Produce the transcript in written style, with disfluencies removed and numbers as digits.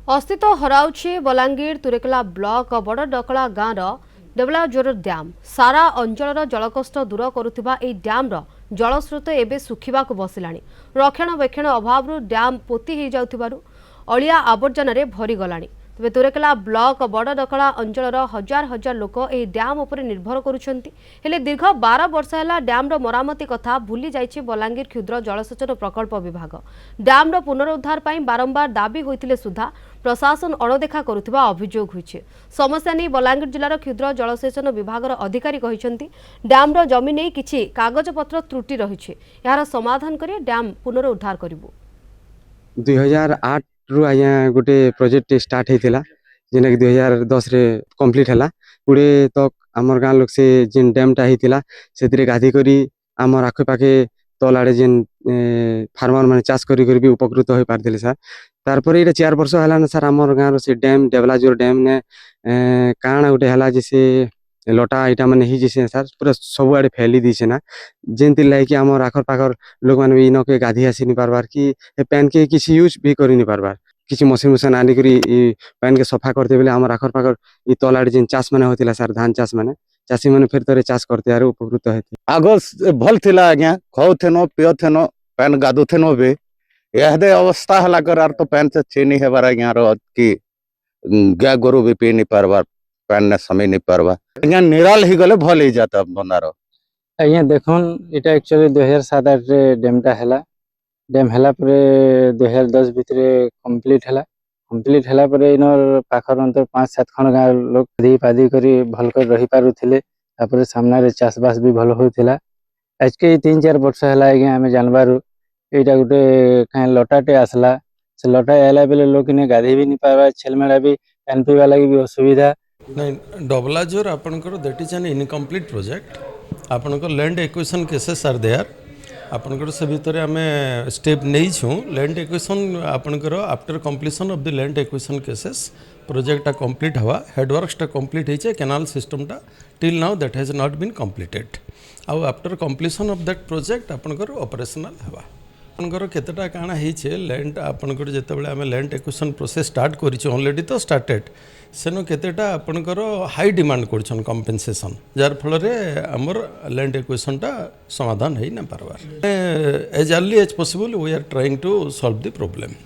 अस्तित्व हराउछि बलांगीर तुरेकला ब्लॉक बड़ डकला गाँवर डेवलाजोर डैम सारा अंचल जलकष्ट दूर करुवा डैम जलस्रोत एवं सुखा बसिलाणी रक्षणाबेक्षण अभाव डैम पोती हो जाउथिबारु अलिया आवर्जन भरीगलाणी तेज तुरेकला ब्लॉक बड़ डकला अंचल हजार हजार लोक यह डैम उपर निर्भर करुछंती हेले दीर्घ 12 वर्ष है डैम मरामती कथा भूली जाइछि बलांगीर क्षुद्र जलसेचन प्रकल्प विभाग डैम पुनरुद्धार पर बारंबार दाबी होइतिले सुधा प्रशासन अणदेखा करुथिबा अभियोग होइछि समस्या नहीं बलांगीर जिलार क्षुद्र जलसेचन विभाग अधिकारी कहिसेंती डैम जमी नहीं किछि कागजपत्र त्रुटि रहिछि यार समाधान करी डैम पुनरुद्धार करिवु 2008 रु आज्ञा गोटे प्रोजेक्ट स्टार्ट होता जेना कि 2010 रे कंप्लीट है गुड़े तक आमर गाँ लोक से जेन डैमटा होता से गाधी करी आमर आखे पाखे तल आड़े जेन फार्मर मैंने चाष करी भी उपकृत हो पारे सर तारपर ये 4 वर्ष है सर आमर गाँव से डैम डेवलाजोर डैम ने काण गोटे है से लटा इटा मैंने ही जैसे सर पूरा सब आड़े फैली दीचे ना जेनती लगे आमर आखर पाखर लोक मैंने भी इनके गाधी आसी नहीं पार्बार कि पैन के किसी यूज भी कर नहीं पार्बार किसी मशीन मुशीन आनिक पैन के सफा करते बेले आमर आखर पाखर ये तल आड़े जेन चाष मैंने होता सर धान चाष मैंने चाषी मैंने फिर थे चाष करते यार उपकृत होते आग भल थिला आज्ञा खाऊथेन पिओथेन पैन गाधुथेन भी यहदे अवस्था हला कर तो पैन से चीनी हेबार आज्ञा कि गाय गोरु भी पी नहीं पार्बार पैन ने समय नहीं पार्बा आज्ञा निराल ही गले भल ही जाता बनार आज्ञा देखुन इटा एक्चुअली 2007-8 रे डैमटा हैला डैम हैला परे 2010 भितर कंप्लीट हैला परे इनर पाखर अंतर 5-7 खण गाँ लोक दी पादी करी भल कर रही पारुथिले तापरे सामना रे चाषबास भी भल होइथिला आज के 3-4 वर्ष हैला आज्ञा हमें जानबारु एटा गुटे काहे लटाटे आसला से लटा आला बेले लोक ने गाधी भी नहीं पावा छेलमेला भी एनपी वाला की भी असुविधा नहीं डबलाजोर आपनकर that is an incomplete project आपनकर land acquisition cases are there आपनकर से भितर आम स्टेप नहीं छूँ लैंड एक्विजिशन आपनकर after completion of the land acquisition cases प्रोजेक्टा कंप्लीट हवा हेडवर्क्सटा कंप्लीट होइछे कैनाल सिस्टमटा till now that has not been completed आउ after completion of that project आपनकर ऑपरेशनल हवा आपनकर केतेटा काଣା ହେଇଛେ लैंड आपनकर जेतेबेले आमे लैंड एक्विजिशन प्रोसेस स्टार्ट करिछु ऑलरेडी तो स्टार्टेड सेनो केतेटा आपनकर हाई डिमांड करछन कंपेंसेशन जार फल रे हमर लैंड एक्विजिशनटा समाधान हेइ ना पारबार as early as possible we are trying to solve the problem.